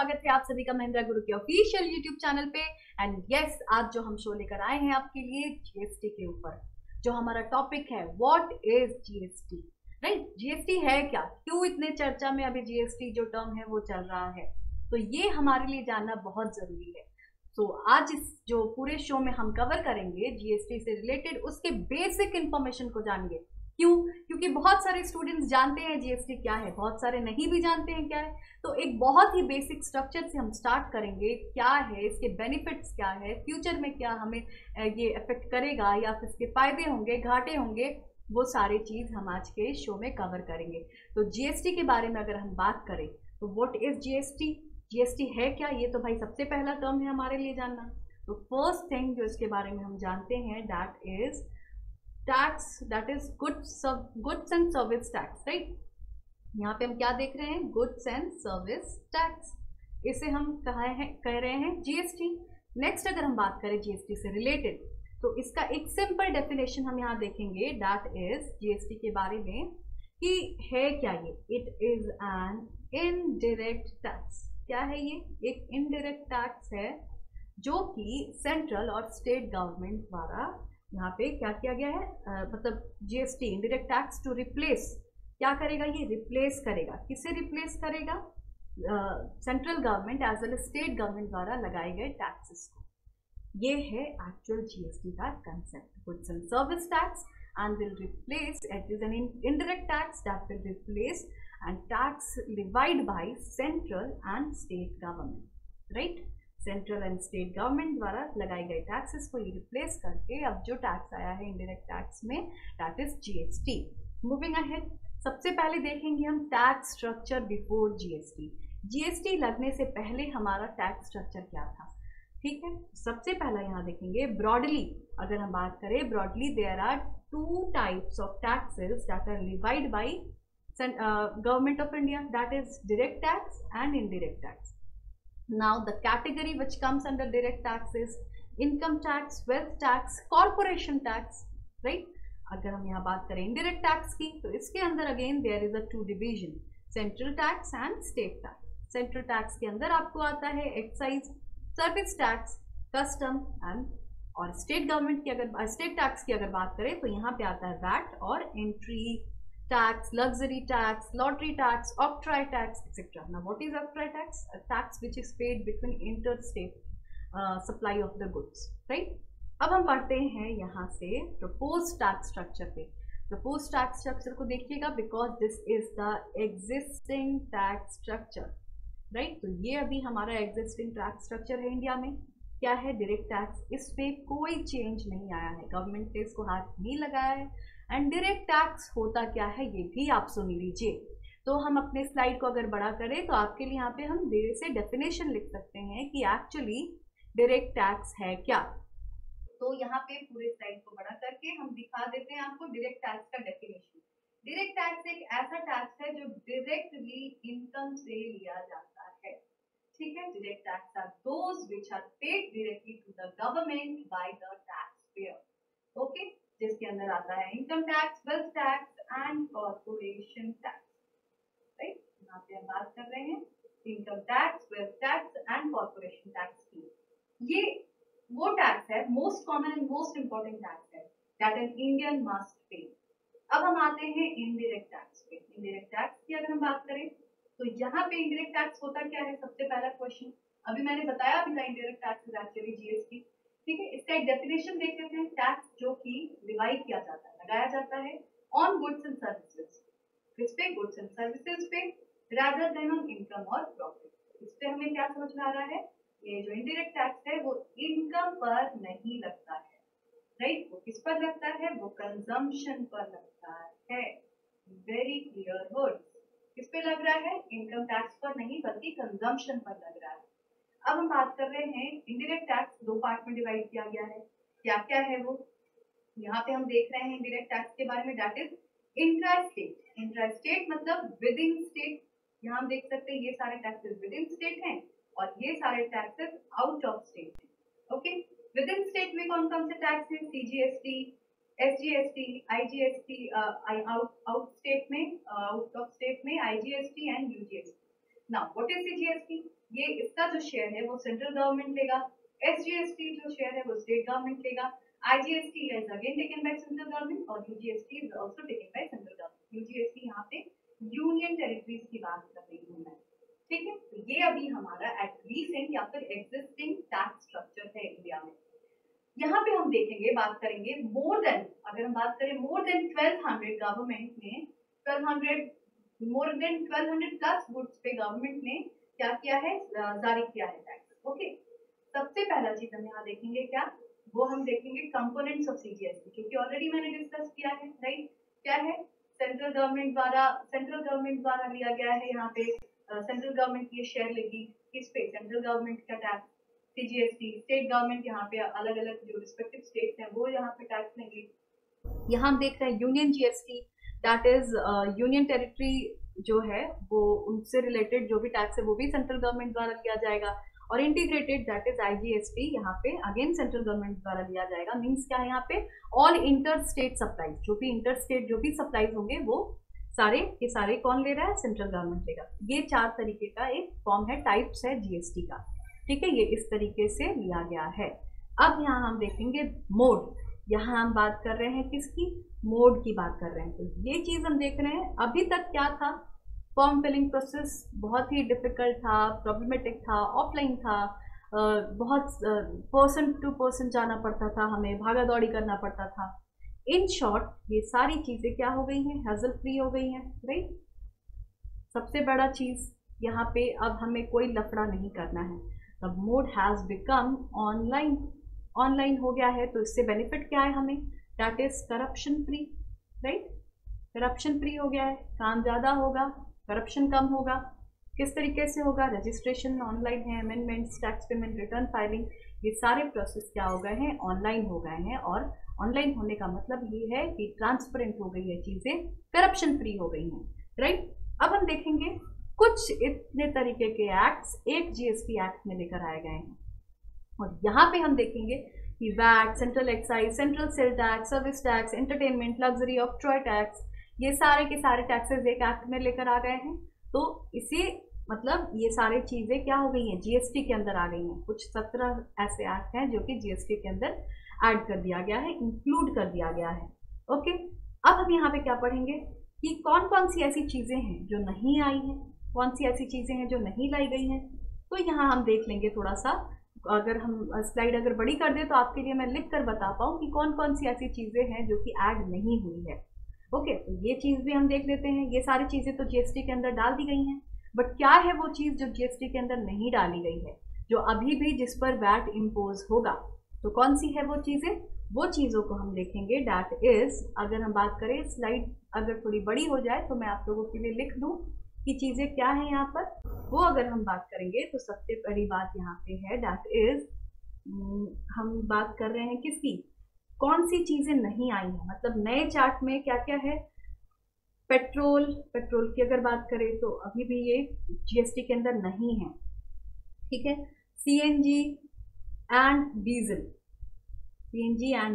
स्वागत है आप सभी का महिंद्रा गुरु के ऑफिशियल यूट्यूब चैनल पे। एंड यस, आज जो हम शो लेकर आए हैं आपके लिए जीएसटी के ऊपर, जो हमारा टॉपिक है what is GST. Right, GST है क्या, क्यों इतने चर्चा में अभी जीएसटी जो टर्म है वो चल रहा है, तो ये हमारे लिए जानना बहुत जरूरी है। तो आज इस जो पूरे शो में हम कवर करेंगे जीएसटी से रिलेटेड उसके बेसिक इंफॉर्मेशन को जानेंगे। क्यों? क्योंकि बहुत सारे स्टूडेंट्स जानते हैं जीएसटी क्या है, बहुत सारे नहीं भी जानते हैं क्या है। तो एक बहुत ही बेसिक स्ट्रक्चर से हम स्टार्ट करेंगे, क्या है इसके बेनिफिट्स, क्या है फ्यूचर में क्या हमें ये अफेक्ट करेगा या फिर इसके फायदे होंगे, घाटे होंगे, वो सारी चीज हम आज के शो में कवर करेंगे। तो जीएसटी के बारे में अगर हम बात करें तो व्हाट इज जीएसटी, जीएसटी है क्या, ये तो भाई सबसे पहला टर्म है हमारे लिए जानना। तो फर्स्ट थिंग जो इसके बारे में हम जानते हैं that is tax, that is goods and service tax. Right, यहाँ पे हम क्या देख रहे हैं, गुड्स एंड सर्विस टैक्स, इसे हम कह रहे हैं जीएसटी। नेक्स्ट अगर हम बात करें जीएसटी से रिलेटेड तो इसका एक सिंपल डेफिनेशन हम यहाँ देखेंगे दैट इज जीएसटी के बारे में कि है क्या ये, it is an indirect tax. क्या है ये? एक इनडायरेक्ट टैक्स है जो कि सेंट्रल और स्टेट गवर्नमेंट द्वारा यहाँ पे क्या किया गया है, मतलब GST indirect tax to replace, क्या करेगा ये, रिप्लेस करेगा। किसे रिप्लेस करेगा? Central government as well as state government द्वारा लगाए गए टैक्सेस को। ये है एक्चुअल जीएसटी का concept, goods and service tax, and will replace, it is an indirect tax that will replace and tax divide by central and state government. Right, central and state government द्वारा लगाए गए taxes को ये replace करके अब जो tax आया है इनडायरेक्ट टैक्स में, that is GST. Moving ahead, सबसे पहले देखेंगे हम tax structure before GST. GST लगने से पहले हमारा टैक्स स्ट्रक्चर क्या था, ठीक है। सबसे पहला यहाँ देखेंगे ब्रॉडली, अगर हम बात करें broadly, there are two types of taxes that are levied by government of India, that is direct tax and indirect tax. Now the category which comes under direct tax is income tax, wealth tax, corporation tax. Right? अगर हम यहाँ बात करें indirect tax की तो इसके अंदर again there is a two division, central tax and state tax. Central tax के अंदर आपको आता है excise, service tax, custom and, और state government की अगर state tax की अगर बात करें तो यहाँ पे आता है VAT और entry tax, luxury tax, lottery tax, octroi tax, etc. Now, what is octroi tax? A tax which is paid between interstate supply of the goods. Right? अब हम बढ़ते हैं यहाँ से proposed tax structure पे। proposed tax structure को देखिएगा because this is the existing tax structure. Right? तो ये अभी हमारा existing tax structure है इंडिया में। क्या है? डायरेक्ट टैक्स, इसमें कोई चेंज नहीं आया है, गवर्नमेंट ने इसको हाथ नहीं लगाया है। एंड डायरेक्ट टैक्स होता क्या है ये भी आप सुन लीजिए। तो हम अपने स्लाइड को अगर बड़ा करें तो आपके लिए यहाँ पे हम धीरे से डेफिनेशन लिख सकते हैं कि एक्चुअली डायरेक्ट टैक्स है क्या। तो यहाँ पे पूरे स्लाइड को बड़ा करके हम दिखा देते हैं आपको डायरेक्ट टैक्स का डेफिनेशन। डायरेक्ट टैक्स एक ऐसा टैक्स है जो डायरेक्टली इनकम से लिया जाता है, ठीक है। Direct tax are those which are paid directly to the government by the taxpayer, okay, जिसके अंदर आता है income tax, wealth tax and corporation tax. Right, यहाँ पे हम बात कर रहे हैं income tax, wealth tax and corporation tax की। ये वो टैक्स है, most common and most important tax है that an Indian must pay. अब हम आते हैं इनडायरेक्ट टैक्स पे। इनडायरेक्ट टैक्स की अगर हम बात करें तो यहाँ पे इनडायरेक्ट टैक्स होता क्या है, सबसे पहला क्वेश्चन अभी मैंने बताया भी था, indirect tax is actually GST, ठीक है। इसका एक डेफिनेशन देख लेते हैं, टैक्स जो कि डिवाइड किया जाता है, लगाया जाता है ऑन गुड्स एंड सर्विसेज, किस पे, गुड्स एंड सर्विसेज पे, रादर देन ऑन इनकम और प्रॉफिट। इस पे हमें क्या समझ में आ रहा है, ये जो इनडायरेक्ट टैक्स है वो इनकम पर नहीं लगता है, राइट। वो किस पर लगता है, वो कंजम्पशन पर लगता है। वेरी क्लियर वर्ड, किस पे लग रहा है, इनकम टैक्स पर नहीं बल्कि कंजम्पशन पर लग रहा है। अब हम बात कर रहे हैं इनडायरेक्ट टैक्स दो पार्ट में डिवाइड किया गया है, क्या क्या है वो, यहाँ पे हम देख रहे हैं इनडायरेक्ट टैक्स के बारे में, that is intra state. Intra state मतलब विद इन स्टेट, यहाँ हम देख सकते हैं ये सारे टैक्सेस विद इन स्टेट हैं और ये सारे टैक्सेस आउट ऑफ स्टेट हैं, ओके। विद इन स्टेट में कौन कौन से टैक्स हैं, CGST, SGST, IGST, out state में, आउट ऑफ स्टेट में IGST and यूजीएसटी। Now what is CGST, ये इसका जो शेयर है वो सेंट्रल गवर्नमेंट लेगा, SGST जो शेयर है वो स्टेट गवर्नमेंट लेगा, IGST is again taken by central government और UGST is also taken by central government। UGST यहाँ पे यूनियन टेरिटरीज की बात कर रही हूँ मैं, ठीक है। तो ये अभी हमारा रीसेंट या फिर एग्जिस्टिंग टैक्स स्ट्रक्चर है इंडिया में। यहाँ पे हम देखेंगे, बात करेंगे मोर देन, अगर हम बात करें मोर देन 1200 गवर्नमेंट ने 1200 प्लस गुड्स पे गवर्नमेंट ने क्या किया है, जारी किया है टैक्स। ओके, सबसे पहला चीज हम यहाँ देखेंगे क्या, वो हम देखेंगे कंपोनेंट्स ऑफ CGST, क्योंकि ऑलरेडी मैंने डिस्कस किया है, राइट। क्या है, सेंट्रल गवर्नमेंट द्वारा लिया गया है, यहाँ पे सेंट्रल गवर्नमेंट ये शेयर लेगी, किस पे, सेंट्ल गवर्नमेंट का टैक्स CGST, स्टेट गवर्नमेंट यहाँ पे अलग अलग जो रिस्पेक्टिव स्टेट्स हैं वो यहाँ पे टैक्स लेंगे। यहाँ हम देख रहे हैं union GST, that is union territory जो है वो उनसे रिलेटेड जो भी टैक्स है वो भी सेंट्रल गवर्नमेंट द्वारा लिया जाएगा, और इंटीग्रेटेड दैट इज IGST यहाँ पे अगेन सेंट्रल गवर्नमेंट द्वारा लिया जाएगा। मीन्स क्या है, यहाँ पे ऑल इंटर स्टेट सप्लाईज, जो भी इंटर स्टेट जो भी सप्लाईज होंगे वो सारे के सारे कौन ले रहा है, सेंट्रल गवर्नमेंट लेगा। ये 4 तरीके का एक फॉर्म है, टाइप्स है GST का, ठीक है। ये इस तरीके से लिया गया है। अब यहाँ हम देखेंगे मोड, यहाँ हम बात कर रहे हैं किसकी, मोड की बात कर रहे हैं। तो ये चीज हम देख रहे हैं, अभी तक क्या था, फॉर्म फिलिंग प्रोसेस बहुत ही डिफिकल्ट था, प्रॉब्लमेटिक था, ऑफलाइन था, बहुत पर्सन टू पर्सन जाना पड़ता था, हमें भागा दौड़ी करना पड़ता था। इन शॉर्ट ये सारी चीजें क्या हो गई हैं, हैजल फ्री हो गई हैं, राइट। सबसे बड़ा चीज यहाँ पे अब हमें कोई लफड़ा नहीं करना है, अब मोड हैज बिकम ऑनलाइन हो गया है। तो इससे बेनिफिट क्या है हमें, that is corruption free, right. Corruption free हो गया है, काम ज़्यादा होगा, करप्शन कम होगा। किस तरीके से होगा, रजिस्ट्रेशन ऑनलाइन है, amendments, tax payment, return filing, ये सारे प्रोसेस क्या हो गए हैं, ऑनलाइन हो गए हैं। और ऑनलाइन होने का मतलब ये है कि ट्रांसपेरेंट हो गई है चीज़ें, करप्शन फ्री हो गई हैं, राइट। अब हम देखेंगे कुछ इतने तरीके के एक्ट्स एक GST एक्ट में लेकर आए गए हैं, और यहाँ पे हम देखेंगे कि VAT, central excise, central sale tax, service tax, entertainment, luxury, octroi tax, ये सारे के सारे टैक्सेस एक एक्ट में लेकर आ गए हैं। तो इसे मतलब ये सारी चीजें क्या हो गई हैं, GST के अंदर आ गई हैं। कुछ 17 ऐसे एक्ट हैं जो कि GST के अंदर ऐड कर दिया गया है, इंक्लूड कर दिया गया है। ओके, अब हम यहाँ पे क्या पढ़ेंगे कि कौन कौन सी ऐसी चीजें हैं जो नहीं आई हैं, कौन सी ऐसी चीजें हैं जो नहीं लाई गई हैं। तो यहाँ हम देख लेंगे थोड़ा सा, अगर हम स्लाइड अगर बड़ी कर दे तो आपके लिए मैं लिख कर बता पाऊँ कि कौन कौन सी ऐसी चीजें हैं जो कि ऐड नहीं हुई है। ओके, तो ये चीज भी हम देख लेते हैं। ये सारी चीजें तो GST के अंदर डाल दी गई हैं, बट क्या है वो चीज जो GST के अंदर नहीं डाली गई है, जो अभी भी जिस पर वैट इम्पोज होगा, तो कौन सी है वो चीजें, वो चीजों को हम देखेंगे। दैट इज, अगर हम बात करें, स्लाइड अगर थोड़ी बड़ी हो जाए तो मैं आप लोगों के लिए लिख दूं कि चीजें क्या है यहाँ पर, वो अगर हम बात करेंगे तो सबसे बड़ी बात यहाँ पे है, दैट इज हम बात कर रहे हैं किसकी, कौन सी चीजें नहीं आई हैं। मतलब नए चार्ट में क्या क्या है, पेट्रोल की अगर बात करें तो अभी भी ये GST के अंदर नहीं है, ठीक है। CNG एंड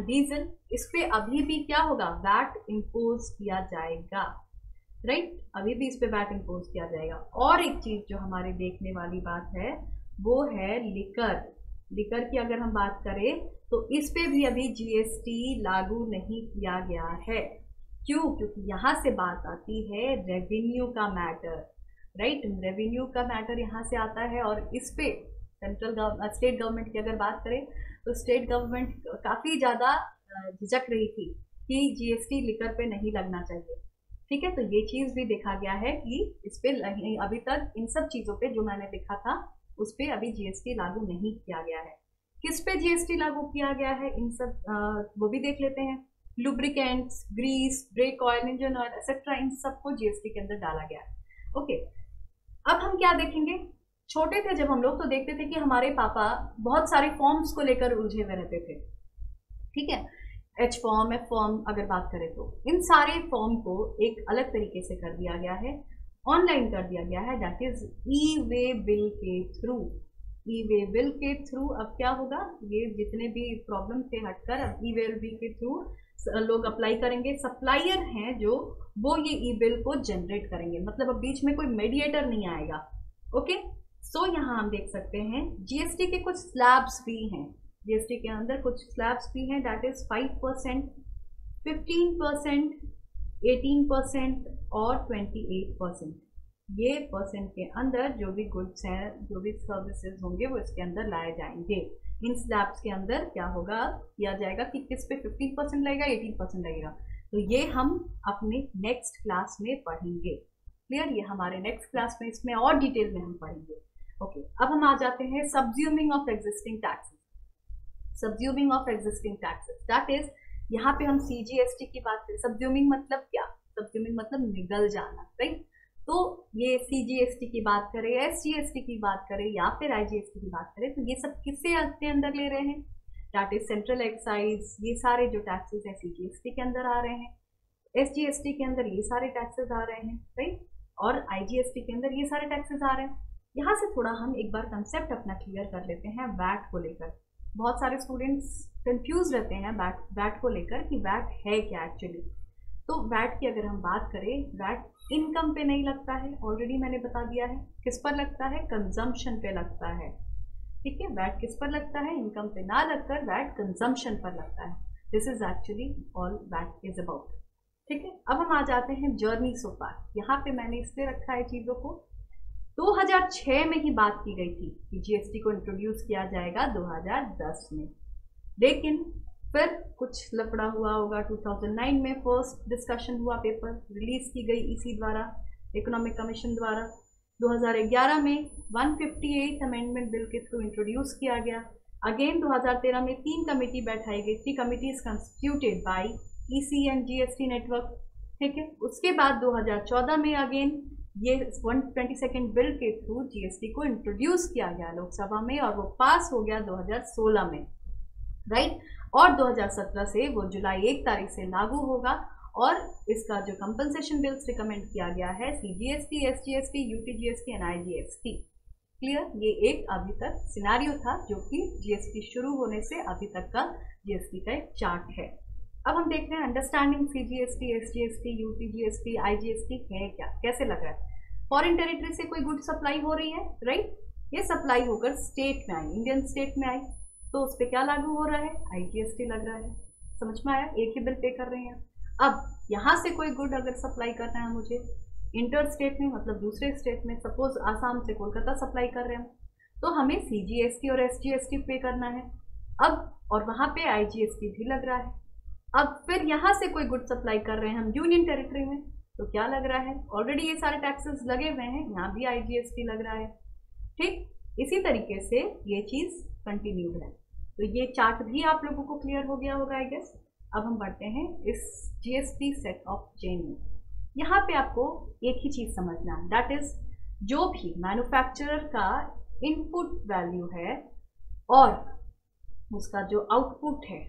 डीजल, इस पे अभी भी क्या होगा, वैट इम्पोज किया जाएगा, राइट। अभी भी इस पे वैट इम्पोज किया जाएगा। और एक चीज जो हमारे देखने वाली बात है वो है लिकर की अगर हम बात करें तो इस पे भी अभी GST लागू नहीं किया गया है। क्यों, क्योंकि यहाँ से बात आती है रेवेन्यू का मैटर, राइट। रेवेन्यू का मैटर यहाँ से आता है, और इस पे स्टेट गवर्नमेंट की अगर बात करें तो स्टेट गवर्नमेंट काफ़ी ज़्यादा झिझक रही थी कि GST लिकर पे नहीं लगना चाहिए, ठीक है। तो ये चीज़ भी देखा गया है कि इस पे अभी तक इन सब चीज़ों पे जो मैंने लिखा था उस पे अभी GST लागू नहीं किया गया है। किस पे GST लागू किया गया है, इन सब वो भी देख लेते हैं। Lubricants, grease, brake oil, engine oil etcetera, इन सबको GST के अंदर डाला गया है। ओके, अब हम क्या देखेंगे, छोटे थे जब हम लोग तो देखते थे कि हमारे पापा बहुत सारे फॉर्म्स को लेकर उलझे हुए रहते थे, ठीक है। H फॉर्म, F फॉर्म अगर बात करें तो इन सारे फॉर्म को एक अलग तरीके से कर दिया गया है, ऑनलाइन कर दिया गया है, दैट इज ई-वे बिल के थ्रू। अब क्या होगा, ये जितने भी प्रॉब्लम थे हटकर अब ई-वे बिल के थ्रू लोग अप्लाई करेंगे। सप्लायर हैं जो वो ये ई बिल को जनरेट करेंगे, मतलब अब बीच में कोई मीडिएटर नहीं आएगा। ओके, सो यहाँ हम देख सकते हैं जीएसटी के कुछ स्लैब्स भी हैं, जीएसटी के अंदर कुछ स्लैब्स भी हैं, दैट इज 5%, 15%, 18% और 28%। ये परसेंट के अंदर जो भी गुड्स हैं, जो भी सर्विसेज होंगे वो इसके अंदर लाए जाएंगे। इन स्लैब्स के अंदर क्या होगा, किया जाएगा कि किस पे 15% लगेगा, 18% लगेगा। तो ये हम अपने नेक्स्ट क्लास में पढ़ेंगे। क्लियर, ये हमारे नेक्स्ट क्लास में इसमें और डिटेल में हम पढ़ेंगे। ओके, अब हम आ जाते हैं subsuming of existing taxes. Subsuming of existing taxes that is, यहाँ पे हम सीजीएसटी की बात करें। सब्ज्यूमिंग मतलब क्या, सब्ज्यूमिंग मतलब निगल जाना, राइट। तो ये सीजीएसटी की बात करें, एसजीएसटी की बात करें या फिर आईजीएसटी की बात करें, तो ये सब किससे अपने अंदर ले रहे हैं, दैट इज सेंट्रल एक्साइज। ये सारे जो टैक्सेस हैं सीजीएसटी के अंदर आ रहे हैं, एसजीएसटी के अंदर ये सारे टैक्सेस आ रहे हैं, राइट, और आईजीएसटी के अंदर ये सारे टैक्सेस आ रहे हैं। यहाँ से थोड़ा हम एक बार कंसेप्ट अपना क्लियर कर लेते हैं वैट को लेकर। बहुत सारे स्टूडेंट्स कंफ्यूज रहते हैं वैट को लेकर कि वैट है क्या एक्चुअली। तो वैट की अगर हम बात करें, वैट इनकम पे नहीं लगता है, ऑलरेडी मैंने बता दिया है। किस पर लगता है, कंजम्पशन पे लगता है, ठीक है। वैट किस पर लगता है, इनकम पे ना लगकर वैट कंजम्पशन पर लगता है। This is actually all VAT is about, ठीक है। अब हम आ जाते हैं जर्नी सो फार। यहाँ पे मैंने इसलिए रखा है चीज़ों को, 2006 में ही बात की गई थी कि जीएसटी को इंट्रोड्यूस किया जाएगा 2010 में, लेकिन फिर कुछ लफड़ा हुआ होगा। 2009 में फर्स्ट डिस्कशन हुआ, पेपर रिलीज की गई इसी द्वारा, इकोनॉमिक कमीशन द्वारा। 2011 में 158 अमेंडमेंट बिल के थ्रू इंट्रोड्यूस किया गया। अगेन 2013 में 3 कमेटी बैठाई गई, 3 committees constituted by EC and GST network, ठीक है। उसके बाद 2014 में अगेन ये 122nd बिल के थ्रू जीएसटी को इंट्रोड्यूस किया गया लोकसभा में, और वो पास हो गया 2016 में, राइट। और 2017 से वो जुलाई 1 तारीख से लागू होगा, और इसका जो कंपनसेशन बिल्स रिकमेंड किया गया है CGST, SGST, UTGST and IGST. Clear, ये एक अभी तक सिनारियो था जो कि जीएसटी शुरू होने से अभी तक का जीएसटी का एक चार्ट है। अब हम देख रहे हैं understanding CGST, SGST, UTGST, IGST है क्या, कैसे लग रहा है। फॉरेन टेरिटरी से कोई गुड सप्लाई हो रही है, राइट, ये सप्लाई होकर स्टेट में आई, इंडियन स्टेट में आई, तो उस पर क्या लागू हो रहा है, आईजीएसटी लग रहा है। समझ में आया, एक ही बिल पे कर रहे हैं। अब यहाँ से कोई गुड अगर सप्लाई करना है मुझे इंटर स्टेट में, मतलब दूसरे स्टेट में, सपोज आसाम से कोलकाता सप्लाई कर रहे हैं, तो हमें सीजीएसटी और एसजीएसटी पे करना है अब, और वहाँ पे आईजीएसटी भी लग रहा है। अब फिर यहाँ से कोई गुड सप्लाई कर रहे हैं हम यूनियन टेरिटरी में, तो क्या लग रहा है, ऑलरेडी ये सारे टैक्सेस लगे हुए हैं, यहाँ भी आईजीएसटी लग रहा है, ठीक। इसी तरीके से ये चीज़ कंटिन्यूड है। तो ये चार्ट भी आप लोगों को क्लियर हो गया होगा आई गेस। अब हम बढ़ते हैं इस जीएसटी सेट ऑफ चेन में। यहाँ पे आपको एक ही चीज़ समझना है, दैट इज जो भी मैन्युफैक्चरर का इनपुट वैल्यू है और उसका जो आउटपुट है,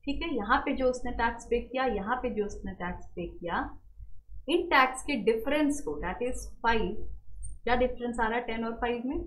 ठीक है, यहाँ पे जो उसने टैक्स पे किया, यहाँ पे जो उसने टैक्स पे किया, इन टैक्स के डिफरेंस को, दैट इज 5, क्या डिफरेंस आ रहा है 10 और 5 में,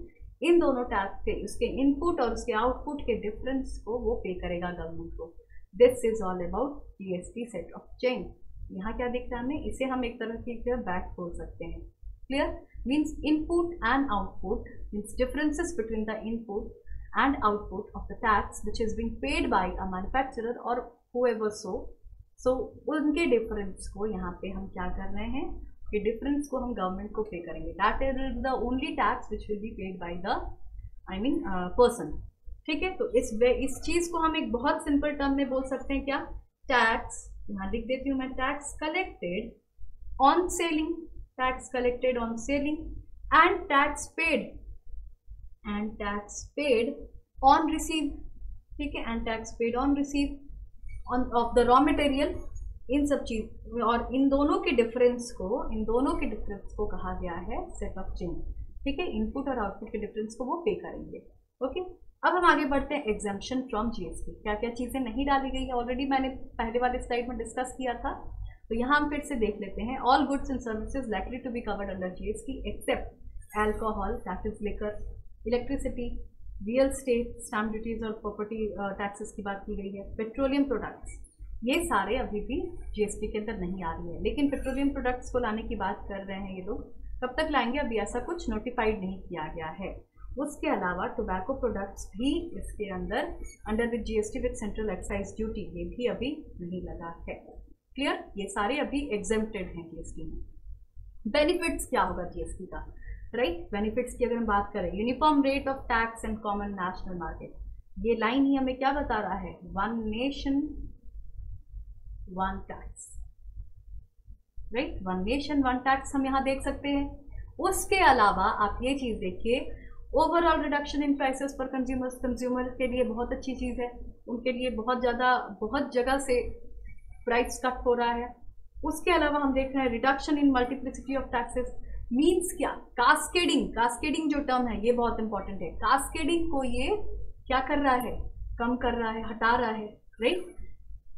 इन दोनों टैक्स के उसके इनपुट और उसके आउटपुट के डिफरेंस को वो पे करेगा गवर्नमेंट को। This is all about GST set of chain. यहाँ क्या दिख रहा है हमें, इसे हम एक तरह की बैक बोल सकते हैं। Clear, means input and output, means differences between the input and output of the tax which is being paid by a manufacturer or whoever so उनके डिफरेंस को यहाँ पे हम क्या कर रहे हैं कि डिफरेंस को हम गवर्नमेंट को पे करेंगे। That is the only tax which will be paid by the person, ठीक है। तो इस चीज़ को हम एक बहुत सिंपल टर्म में बोल सकते हैं, क्या, टैक्स, यहाँ लिख देती हूँ मैं, tax collected on selling, tax collected on selling and tax paid on receive, ठीक है, and tax paid on receive on of the raw material, इन सब चीज और इन दोनों के डिफरेंस को कहा गया है सेट ऑफ चेन, ठीक है। इनपुट और आउटपुट के डिफरेंस को वो पे करेंगे। ओके, अब हम आगे बढ़ते हैं एग्जम्पशन फ्रॉम जीएसटी। क्या क्या चीज़ें नहीं डाली गई है, ऑलरेडी मैंने पहले वाले स्लाइड में डिस्कस किया था, तो यहाँ हम फिर से देख लेते हैं। All goods and services likely to be covered under GST except alcohol, that is liquor, electricity, real estate, stamp duties और प्रॉपर्टी टैक्सेस की बात की गई है। पेट्रोलियम प्रोडक्ट्स, ये सारे अभी भी जीएसटी के अंदर नहीं आ रही है, लेकिन पेट्रोलियम प्रोडक्ट्स को लाने की बात कर रहे हैं ये लोग, कब तक लाएंगे, अभी ऐसा कुछ नोटिफाइड नहीं किया गया है। उसके अलावा टोबैको प्रोडक्ट्स भी इसके अंदर under with GST with central excise duty, ये भी अभी नहीं लगा है। क्लियर, ये सारे अभी एग्जेम्प्टेड हैं जीएसटी में। बेनिफिट्स क्या होगा जीएसटी का, राइट? बेनिफिट्स की अगर हम बात करें, uniform rate of tax and common national market, ये लाइन ही हमें क्या बता रहा है, one nation one tax, right? One nation one tax हम यहाँ देख सकते हैं। उसके अलावा आप ये चीज देखिए, overall reduction in prices for consumers, consumer के लिए बहुत अच्छी चीज है, उनके लिए बहुत जगह से प्राइस कट हो रहा है। उसके अलावा हम देख रहे हैं reduction in multiplicity of taxes, means क्या, कास्केडिंग जो टर्म है ये बहुत इंपॉर्टेंट है। कास्केडिंग को ये क्या कर रहा है, कम कर रहा है, हटा रहा है, राइट?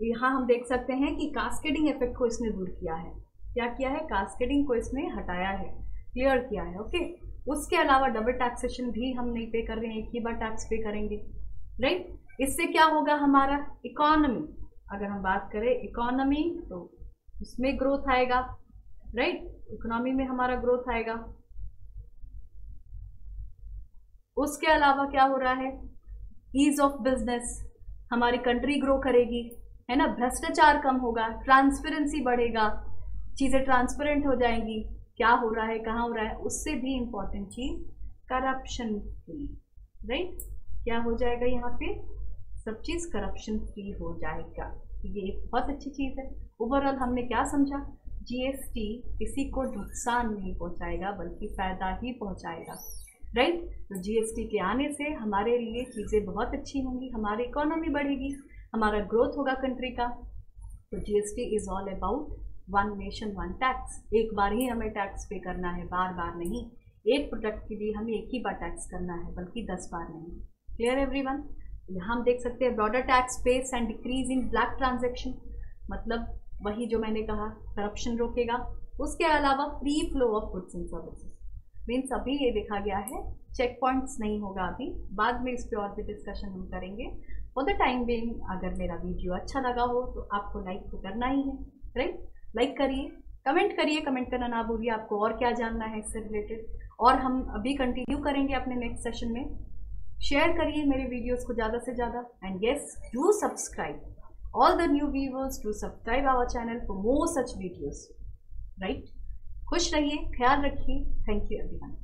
यहाँ हम देख सकते हैं कि कास्केडिंग इफेक्ट को इसने दूर किया है। क्या किया है, कास्केडिंग को इसने हटाया है, क्लियर किया है, ओके। उसके अलावा डबल टैक्सेशन भी हम नहीं पे कर रहे हैं, एक ही बार टैक्स पे करेंगे, राइट? इससे क्या होगा, हमारा इकोनॉमी, अगर हम बात करें इकोनॉमी तो इसमें ग्रोथ आएगा, राइट? इकोनॉमी में हमारा ग्रोथ आएगा। उसके अलावा क्या हो रहा है, ईज ऑफ बिजनेस, हमारी कंट्री ग्रो करेगी, है ना, भ्रष्टाचार कम होगा, ट्रांसपेरेंसी बढ़ेगा, चीजें ट्रांसपेरेंट हो जाएंगी, क्या हो रहा है, कहाँ हो रहा है। उससे भी इंपॉर्टेंट चीज करप्शन फ्री, राइट? क्या हो जाएगा, यहाँ पे सब चीज करप्शन फ्री हो जाएगा, ये एक बहुत अच्छी चीज है। ओवरऑल हमने क्या समझा, जीएसटी किसी को नुकसान नहीं पहुंचाएगा बल्कि फायदा ही पहुंचाएगा, राइट? तो जीएसटी के आने से हमारे लिए चीज़ें बहुत अच्छी होंगी, हमारी इकोनॉमी बढ़ेगी, हमारा ग्रोथ होगा कंट्री का। तो GST is all about one nation one tax, एक बार ही हमें टैक्स पे करना है, बार बार नहीं। एक प्रोडक्ट के लिए हमें एक ही बार टैक्स करना है बल्कि 10 बार नहीं। Clear everyone? यहाँ हम देख सकते हैं broader tax space and decrease in black transaction, मतलब वही जो मैंने कहा, करप्शन रोकेगा। उसके अलावा free flow of goods and services, means अभी ये देखा गया है चेक पॉइंट्स नहीं होगा, अभी बाद में इस पर और भी डिस्कशन हम करेंगे। फॉर द टाइम बीइंग अगर मेरा वीडियो अच्छा लगा हो तो आपको लाइक तो करना ही है, राइट? लाइक करिए, कमेंट करना ना भूलिए, आपको और क्या जानना है इससे रिलेटेड, और हम अभी कंटिन्यू करेंगे अपने नेक्स्ट सेशन में। शेयर करिए मेरे वीडियोस को ज़्यादा से ज़्यादा, and yes, do subscribe all the new viewers, do subscribe our channel for more such videos, right? खुश रहिए, ख्याल रखिए, थैंक यू एवरीवन।